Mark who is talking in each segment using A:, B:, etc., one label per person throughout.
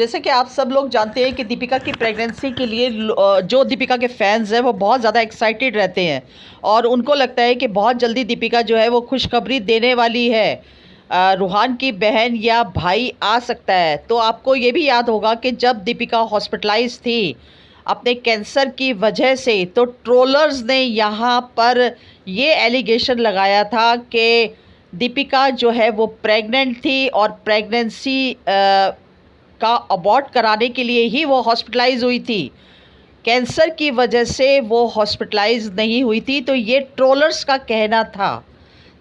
A: जैसे कि आप सब लोग जानते हैं कि दीपिका की प्रेगनेंसी के लिए जो दीपिका के फैंस हैं वो बहुत ज़्यादा एक्साइटेड रहते हैं और उनको लगता है कि बहुत जल्दी दीपिका जो है वो खुशखबरी देने वाली है। रूहान की बहन या भाई आ सकता है। तो आपको ये भी याद होगा कि जब दीपिका हॉस्पिटलाइज थी अपने कैंसर की वजह से, तो ट्रोलर्स ने यहाँ पर ये एलिगेशन लगाया था कि दीपिका जो है वो प्रेग्नेंट थी और प्रेगनेंसी का अबॉर्ट कराने के लिए ही वो हॉस्पिटलाइज हुई थी, कैंसर की वजह से वो हॉस्पिटलाइज नहीं हुई थी। तो ये ट्रोलर्स का कहना था,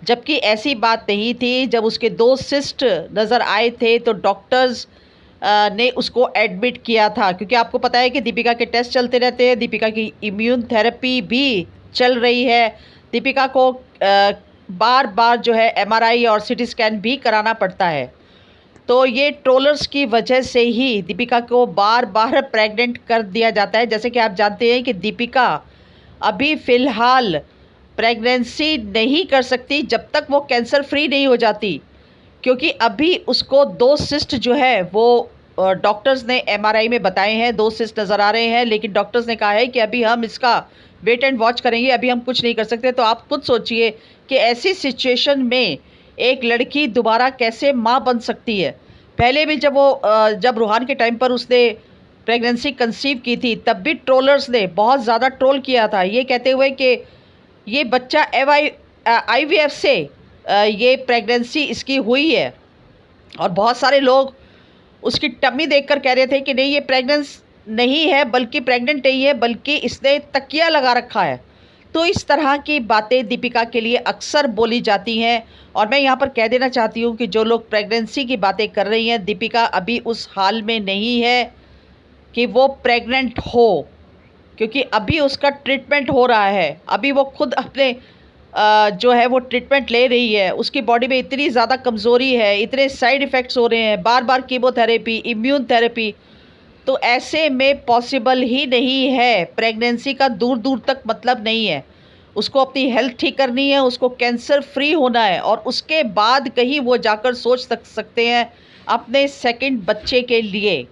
A: जबकि ऐसी बात नहीं थी। जब उसके 2 सिस्ट नज़र आए थे तो डॉक्टर्स ने उसको एडमिट किया था, क्योंकि आपको पता है कि दीपिका के टेस्ट चलते रहते हैं, दीपिका की इम्यून थेरेपी भी चल रही है, दीपिका को बार बार जो है MRI और CT स्कैन भी कराना पड़ता है। तो ये ट्रोलर्स की वजह से ही दीपिका को बार बार प्रेग्नेंट कर दिया जाता है। जैसे कि आप जानते हैं कि दीपिका अभी फ़िलहाल प्रेगनेंसी नहीं कर सकती जब तक वो कैंसर फ्री नहीं हो जाती, क्योंकि अभी उसको 2 सिस्ट जो है वो डॉक्टर्स ने MRI में बताए हैं, 2 सिस्ट नज़र आ रहे हैं, लेकिन डॉक्टर्स ने कहा है कि अभी हम इसका वेट एंड वॉच करेंगे, अभी हम कुछ नहीं कर सकते। तो आप खुद सोचिए कि ऐसी सिचुएशन में एक लड़की दोबारा कैसे माँ बन सकती है। पहले भी जब रूहान के टाइम पर उसने प्रेगनेंसी कंसीव की थी, तब भी ट्रोलर्स ने बहुत ज़्यादा ट्रोल किया था, ये कहते हुए कि ये बच्चा IVF से ये प्रेगनेंसी इसकी हुई है। और बहुत सारे लोग उसकी टम्मी देखकर कह रहे थे कि नहीं, ये प्रेग्नेंस नहीं है, बल्कि प्रेग्नेंट नहीं है, बल्कि इसने तकिया लगा रखा है। तो इस तरह की बातें दीपिका के लिए अक्सर बोली जाती हैं। और मैं यहाँ पर कह देना चाहती हूँ कि जो लोग प्रेगनेंसी की बातें कर रही हैं, दीपिका अभी उस हाल में नहीं है कि वो प्रेग्नेंट हो, क्योंकि अभी उसका ट्रीटमेंट हो रहा है। अभी वो खुद अपने जो है वो ट्रीटमेंट ले रही है। उसकी बॉडी में इतनी ज़्यादा कमज़ोरी है, इतने साइड इफ़ेक्ट्स हो रहे हैं, बार बार कीमोथेरेपी, इम्यून थेरेपी। तो ऐसे में पॉसिबल ही नहीं है, प्रेगनेंसी का दूर दूर तक मतलब नहीं है। उसको अपनी हेल्थ ठीक करनी है, उसको कैंसर फ्री होना है, और उसके बाद कहीं वो जाकर सोच सकते हैं अपने सेकंड बच्चे के लिए।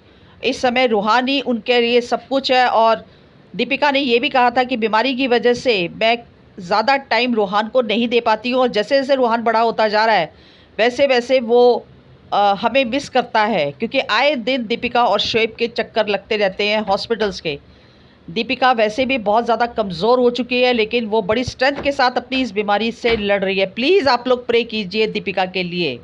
A: इस समय रूहानी उनके लिए सब कुछ है। और दीपिका ने ये भी कहा था कि बीमारी की वजह से मैं ज़्यादा टाइम रूहान को नहीं दे पाती हूँ, और जैसे जैसे रूहान बड़ा होता जा रहा है वैसे वैसे वो हमें मिस करता है, क्योंकि आए दिन दीपिका और शोएब के चक्कर लगते रहते हैं हॉस्पिटल्स के। दीपिका वैसे भी बहुत ज़्यादा कमज़ोर हो चुकी है, लेकिन वो बड़ी स्ट्रेंथ के साथ अपनी इस बीमारी से लड़ रही है। प्लीज़ आप लोग प्रे कीजिए दीपिका के लिए।